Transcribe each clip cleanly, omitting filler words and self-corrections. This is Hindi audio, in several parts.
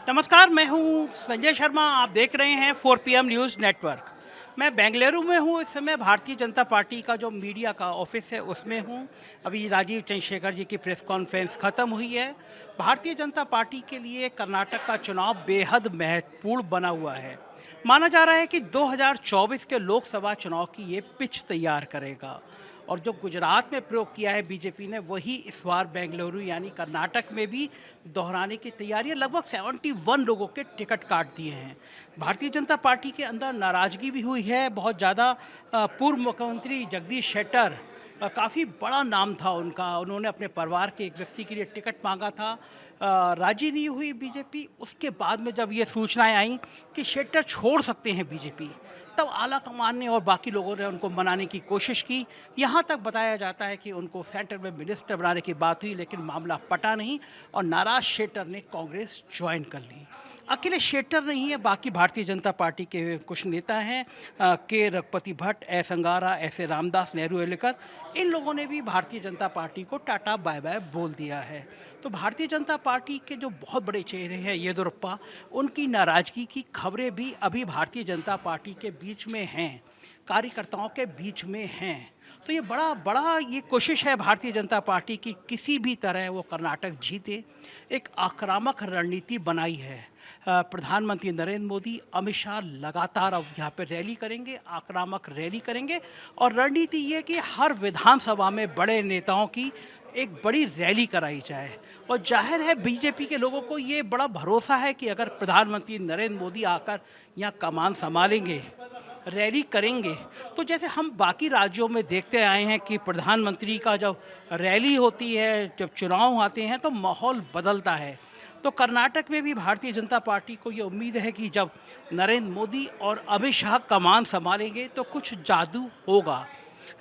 नमस्कार, मैं हूं संजय शर्मा। आप देख रहे हैं 4 PM न्यूज़ नेटवर्क। मैं बेंगलुरु में हूं। इस समय भारतीय जनता पार्टी का जो मीडिया का ऑफिस है उसमें हूं। अभी राजीव चंद्रशेखर जी की प्रेस कॉन्फ्रेंस ख़त्म हुई है। भारतीय जनता पार्टी के लिए कर्नाटक का चुनाव बेहद महत्वपूर्ण बना हुआ है। माना जा रहा है कि 2024 के लोकसभा चुनाव की ये पिच तैयार करेगा। और जो गुजरात में प्रयोग किया है बीजेपी ने, वही इस बार बेंगलुरु यानी कर्नाटक में भी दोहराने की तैयारी है। लगभग 71 लोगों के टिकट काट दिए हैं। भारतीय जनता पार्टी के अंदर नाराज़गी भी हुई है बहुत ज़्यादा। पूर्व मुख्यमंत्री जगदीश शेट्टर, काफ़ी बड़ा नाम था उनका, उन्होंने अपने परिवार के एक व्यक्ति के लिए टिकट मांगा था। राजी नहीं हुई बीजेपी। उसके बाद में जब ये सूचनाएं आई कि शेट्टर छोड़ सकते हैं बीजेपी, तब आला कमान ने और बाकी लोगों ने उनको मनाने की कोशिश की। यहाँ तक बताया जाता है कि उनको सेंटर में मिनिस्टर बनाने की बात हुई, लेकिन मामला पटा नहीं और नाराज शेट्टर ने कांग्रेस ज्वाइन कर ली। अकेले शेट्टर नहीं है, बाकी भारतीय जनता पार्टी के कुछ नेता हैं, के रघुपति भट्ट, एस अंगारा, ऐसे रामदास नेहरू लेकर, इन लोगों ने भी भारतीय जनता पार्टी को टाटा बाय बाय बोल दिया है। तो भारतीय जनता पार्टी के जो बहुत बड़े चेहरे हैं येदियुरप्पा, उनकी नाराज़गी की खबरें भी अभी भारतीय जनता पार्टी के बीच में हैं, कार्यकर्ताओं के बीच में हैं। तो ये बड़ा बड़ा ये कोशिश है भारतीय जनता पार्टी की, किसी भी तरह वो कर्नाटक जीते। एक आक्रामक रणनीति बनाई है। प्रधानमंत्री नरेंद्र मोदी, अमित शाह लगातार अब यहाँ पे रैली करेंगे, आक्रामक रैली करेंगे। और रणनीति ये है कि हर विधानसभा में बड़े नेताओं की एक बड़ी रैली कराई जाए। और जाहिर है बीजेपी के लोगों को ये बड़ा भरोसा है कि अगर प्रधानमंत्री नरेंद्र मोदी आकर यहाँ कमान संभालेंगे, रैली करेंगे, तो जैसे हम बाकी राज्यों में देखते आए हैं कि प्रधानमंत्री का जब रैली होती है, जब चुनाव आते हैं, तो माहौल बदलता है। तो कर्नाटक में भी भारतीय जनता पार्टी को ये उम्मीद है कि जब नरेंद्र मोदी और अमित शाह कमान संभालेंगे तो कुछ जादू होगा।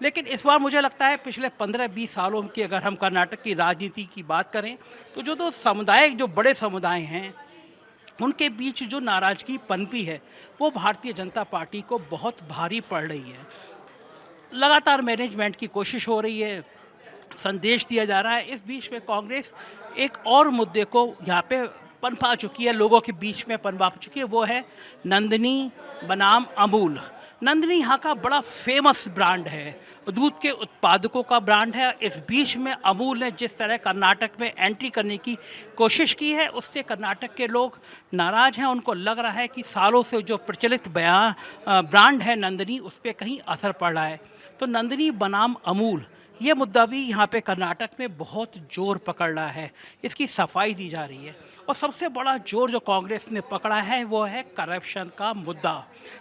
लेकिन इस बार मुझे लगता है पिछले 15-20 सालों की अगर हम कर्नाटक की राजनीति की बात करें, तो जो दो समुदाय, जो बड़े समुदाय हैं, उनके बीच जो नाराज़गी पनपी है, वो भारतीय जनता पार्टी को बहुत भारी पड़ रही है। लगातार मैनेजमेंट की कोशिश हो रही है, संदेश दिया जा रहा है। इस बीच में कांग्रेस एक और मुद्दे को यहाँ पे पनपा चुकी है, लोगों के बीच में पनपा चुकी है, वो है नंदिनी बनाम अमूल। नंदिनी यहाँ का बड़ा फेमस ब्रांड है, दूध के उत्पादकों का ब्रांड है। इस बीच में अमूल ने जिस तरह कर्नाटक में एंट्री करने की कोशिश की है, उससे कर्नाटक के लोग नाराज़ हैं। उनको लग रहा है कि सालों से जो प्रचलित ब्रांड है नंदिनी, उस पर कहीं असर पड़ रहा है। तो नंदिनी बनाम अमूल, ये मुद्दा भी यहाँ पे कर्नाटक में बहुत जोर पकड़ रहा है, इसकी सफाई दी जा रही है। और सबसे बड़ा जोर जो कांग्रेस ने पकड़ा है वो है करप्शन का मुद्दा।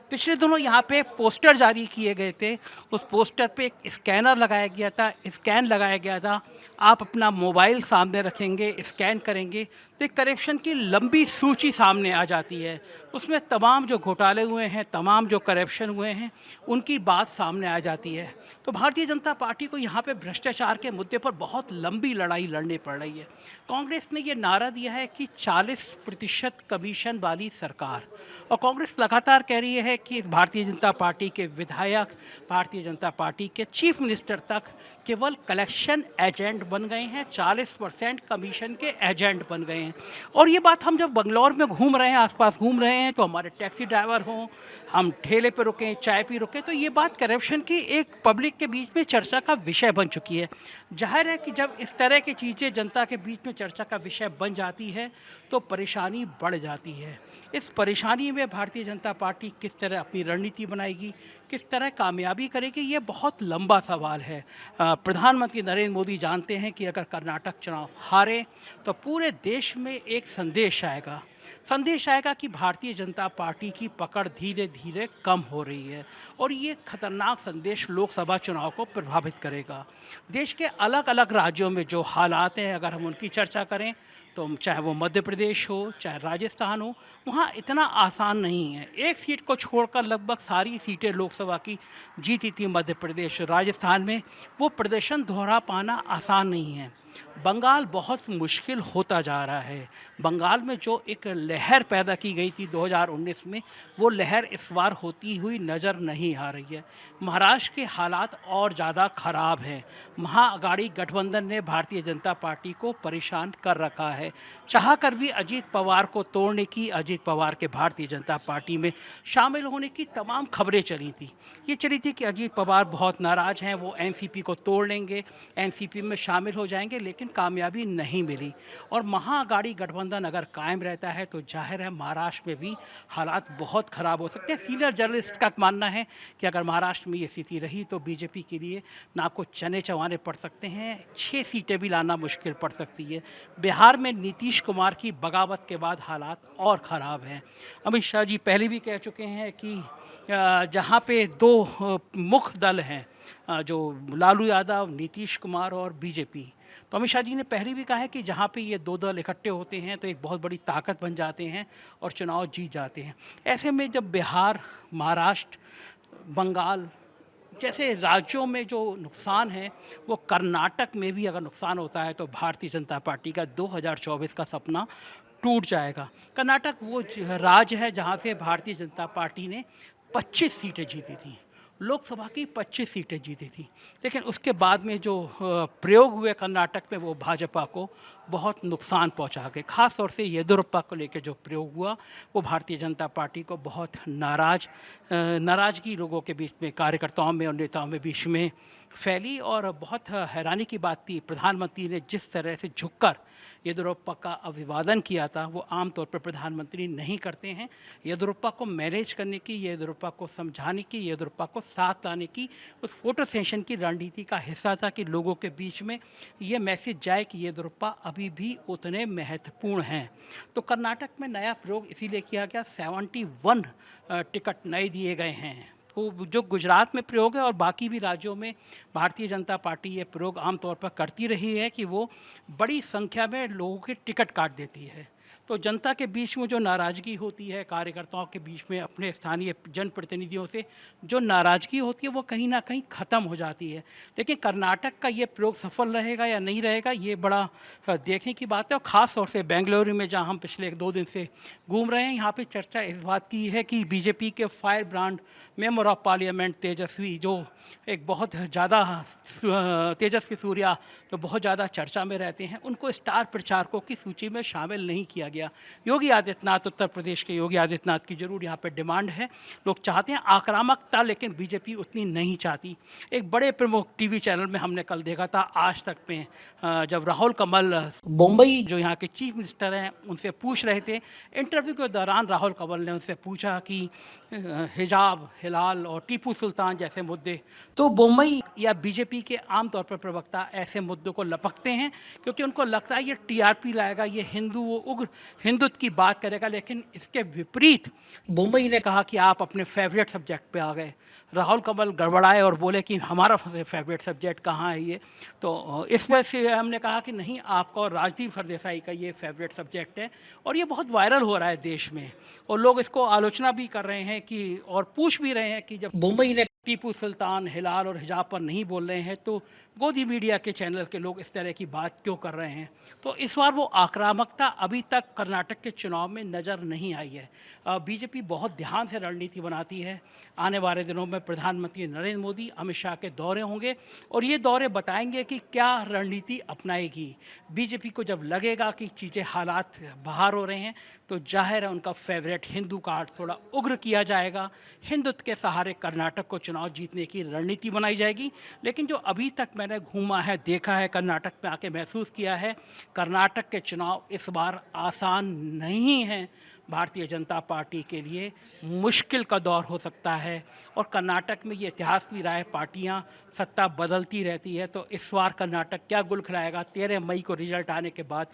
पिछले दिनों यहाँ पे पोस्टर जारी किए गए थे, उस पोस्टर पे एक स्कैनर लगाया गया था, स्कैन लगाया गया था। आप अपना मोबाइल सामने रखेंगे, स्कैन करेंगे तो एक करप्शन की लंबी सूची सामने आ जाती है। उसमें तमाम जो घोटाले हुए हैं, तमाम जो करप्शन हुए हैं, उनकी बात सामने आ जाती है। तो भारतीय जनता पार्टी को यहाँ पे भ्रष्टाचार के मुद्दे पर बहुत लंबी लड़ाई लड़नी पड़ रही है। कांग्रेस ने ये नारा दिया है कि 40% कमीशन वाली सरकार, और कांग्रेस लगातार कह रही है कि भारतीय जनता पार्टी के विधायक, भारतीय जनता पार्टी के चीफ मिनिस्टर तक केवल कलेक्शन एजेंट बन गए हैं, 40% कमीशन के एजेंट बन गए हैं। और ये बात हम जब बंगलौर में घूम रहे हैं, आसपास घूम रहे हैं, तो हमारे टैक्सी ड्राइवर हों, हम ठेले पे रुकें, चाय पी रुकें, तो ये बात करप्शन की एक पब्लिक के बीच में चर्चा का विषय बन चुकी है। जाहिर है कि जब इस तरह की चीज़ें जनता के बीच में चर्चा का विषय बन जाती है तो परेशानी बढ़ जाती है। इस परेशानी में भारतीय जनता पार्टी किस तरह अपनी रणनीति बनाएगी, किस तरह कामयाबी करेगी, ये बहुत लंबा सवाल है। प्रधानमंत्री नरेंद्र मोदी जानते हैं कि अगर कर्नाटक चुनाव हारे तो पूरे देश में एक संदेश आएगा कि भारतीय जनता पार्टी की पकड़ धीरे धीरे कम हो रही है। और ये खतरनाक संदेश लोकसभा चुनाव को प्रभावित करेगा। देश के अलग अलग राज्यों में जो हालात हैं, अगर हम उनकी चर्चा करें तो चाहे वो मध्य प्रदेश हो, चाहे राजस्थान हो, वहाँ इतना आसान नहीं है। एक सीट को छोड़कर लगभग सारी सीटें लोकसभा की जीती थी मध्य प्रदेश, राजस्थान में। वो प्रदर्शन दोहरा पाना आसान नहीं है। बंगाल बहुत मुश्किल होता जा रहा है। बंगाल में जो एक लहर पैदा की गई थी 2019 में, वो लहर इस बार होती हुई नज़र नहीं आ रही है। महाराष्ट्र के हालात और ज़्यादा ख़राब हैं। महाअघाड़ी गठबंधन ने भारतीय जनता पार्टी को परेशान कर रखा है। चाह कर भी अजीत पवार को तोड़ने की, अजीत पवार के भारतीय जनता पार्टी में शामिल होने की तमाम खबरें चली थी। ये चली थी कि अजीत पवार बहुत नाराज़ हैं, वो एनसीपी को तोड़ लेंगे, एनसीपी में शामिल हो जाएंगे, लेकिन कामयाबी नहीं मिली। और महाअघाड़ी गठबंधन अगर कायम रहता है तो जाहिर है महाराष्ट्र में भी हालात बहुत ख़राब हो सकते हैं। सीनियर जर्नलिस्ट का मानना है कि अगर महाराष्ट्र में ये स्थिति रही तो बीजेपी के लिए ना को चने चवाने पड़ सकते हैं, 6 सीटें भी लाना मुश्किल पड़ सकती है। बिहार में नीतीश कुमार की बगावत के बाद हालात और ख़राब हैं। अमित शाह जी पहले भी कह चुके हैं कि जहाँ पे दो मुख्य दल हैं, जो लालू यादव, नीतीश कुमार और बीजेपी, तो अमित शाह जी ने पहले भी कहा है कि जहाँ पे ये दो दल इकट्ठे होते हैं तो एक बहुत बड़ी ताकत बन जाते हैं और चुनाव जीत जाते हैं। ऐसे में जब बिहार, महाराष्ट्र, बंगाल जैसे राज्यों में जो नुकसान है, वो कर्नाटक में भी अगर नुकसान होता है तो भारतीय जनता पार्टी का 2024 का सपना टूट जाएगा। कर्नाटक वो राज्य है जहाँ से भारतीय जनता पार्टी ने 25 सीटें जीती थी, लोकसभा की 25 सीटें जीती थी, लेकिन उसके बाद में जो प्रयोग हुए कर्नाटक में वो भाजपा को बहुत नुकसान पहुंचा के, खास तौर से येदियुरप्पा को लेकर जो प्रयोग हुआ वो भारतीय जनता पार्टी को बहुत नाराज़गी लोगों के बीच में, कार्यकर्ताओं में और नेताओं में बीच में फैली। और बहुत हैरानी की बात थी, प्रधानमंत्री ने जिस तरह से झुककर येदियुरप्पा का अभिवादन किया था वो आमतौर पर प्रधानमंत्री नहीं करते हैं। येदियुरप्पा को मैनेज करने की, येदियुरप्पा को समझाने की, येदियुरप्पा को साथ लाने की उस फोटो सेशन की रणनीति का हिस्सा था कि लोगों के बीच में ये मैसेज जाए कि येदियुरप्पा अभी भी उतने महत्वपूर्ण हैं। तो कर्नाटक में नया प्रयोग इसीलिए किया गया, 71 टिकट नए दिए गए हैं। तो जो गुजरात में प्रयोग है और बाकी भी राज्यों में भारतीय जनता पार्टी ये प्रयोग आमतौर पर करती रही है कि वो बड़ी संख्या में लोगों के टिकट काट देती है। तो जनता के बीच में जो नाराज़गी होती है, कार्यकर्ताओं के बीच में अपने स्थानीय जनप्रतिनिधियों से जो नाराज़गी होती है वो कहीं ना कहीं ख़त्म हो जाती है। लेकिन कर्नाटक का ये प्रयोग सफल रहेगा या नहीं रहेगा, ये बड़ा देखने की बात है। और ख़ास तौर से बेंगलुरु में जहाँ हम पिछले 2 दिन से घूम रहे हैं, यहाँ पे चर्चा इस बात की है कि बीजेपी के fire brand member of parliament Tejasvi, जो एक बहुत ज़्यादा तेजस्वी सूर्या, जो बहुत ज़्यादा चर्चा में रहते हैं, उनको स्टार प्रचारकों की सूची में शामिल नहीं किया गया। योगी आदित्यनाथ, उत्तर प्रदेश के योगी आदित्यनाथ की जरूर यहाँ पे डिमांड है। लोग चाहते हैं आक्रामकता, लेकिन बीजेपी उतनी नहीं चाहती। एक बड़े प्रमुख टीवी चैनल में हमने कल देखा था, आज तक में, जब राहुल कमल मुंबई जो यहाँ के चीफ मिनिस्टर हैं उनसे पूछ रहे थे, इंटरव्यू के दौरान राहुल कमल ने उनसे पूछा कि हिजाब, हिलाल और टीपू सुल्तान जैसे मुद्दे, तो मुंबई या बीजेपी के आमतौर पर प्रवक्ता ऐसे मुद्दों को लपकते हैं क्योंकि उनको लगता है ये टीआरपी लाएगा, ये उग्र हिंदुत्व की बात करेगा। लेकिन इसके विपरीत मुंबई ने कहा कि आप अपने फेवरेट सब्जेक्ट पे आ गए। राहुल कमल गड़बड़ाए और बोले कि हमारा फेवरेट सब्जेक्ट कहाँ है ये। तो इस वजह से हमने कहा कि नहीं, आपका और राजदीप सरदेसाई का ये फेवरेट सब्जेक्ट है। और ये बहुत वायरल हो रहा है देश में, और लोग इसको आलोचना भी कर रहे हैं कि, और पूछ भी रहे हैं कि जब मुंबई ने टीपू सुल्तान, हिलाल और हिजाब पर नहीं बोल रहे हैं तो गोदी मीडिया के चैनल के लोग इस तरह की बात क्यों कर रहे हैं। तो इस बार वो आक्रामकता अभी तक कर्नाटक के चुनाव में नज़र नहीं आई है। बीजेपी बहुत ध्यान से रणनीति बनाती है। आने वाले दिनों में प्रधानमंत्री नरेंद्र मोदी, अमित शाह के दौरे होंगे और ये दौरे बताएंगे कि क्या रणनीति अपनाएगी। बीजेपी को जब लगेगा कि चीज़ें, हालात बाहर हो रहे हैं, तो जाहिर है उनका फेवरेट हिंदू कार्ड थोड़ा उग्र किया जाएगा। हिंदुत्व के सहारे कर्नाटक को चुनाव जीतने की रणनीति बनाई जाएगी। लेकिन जो अभी तक मैंने घूमा है, देखा है, कर्नाटक में आके महसूस किया है, कर्नाटक के चुनाव इस बार आसान नहीं हैं। भारतीय जनता पार्टी के लिए मुश्किल का दौर हो सकता है। और कर्नाटक में ये इतिहास भी रहा है, पार्टियां सत्ता बदलती रहती है। तो इस बार कर्नाटक क्या गुल खिलाएगा, 13 मई को रिजल्ट आने के बाद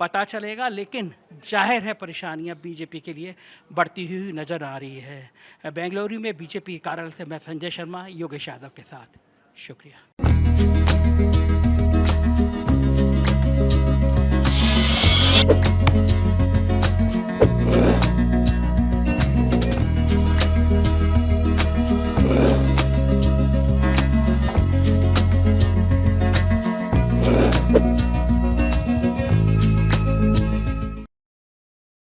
पता चलेगा। लेकिन जाहिर है परेशानियां बीजेपी के लिए बढ़ती हुई नज़र आ रही है। बेंगलुरु में बीजेपी कार्यालय से मैं संजय शर्मा, योगेश यादव के साथ। शुक्रिया।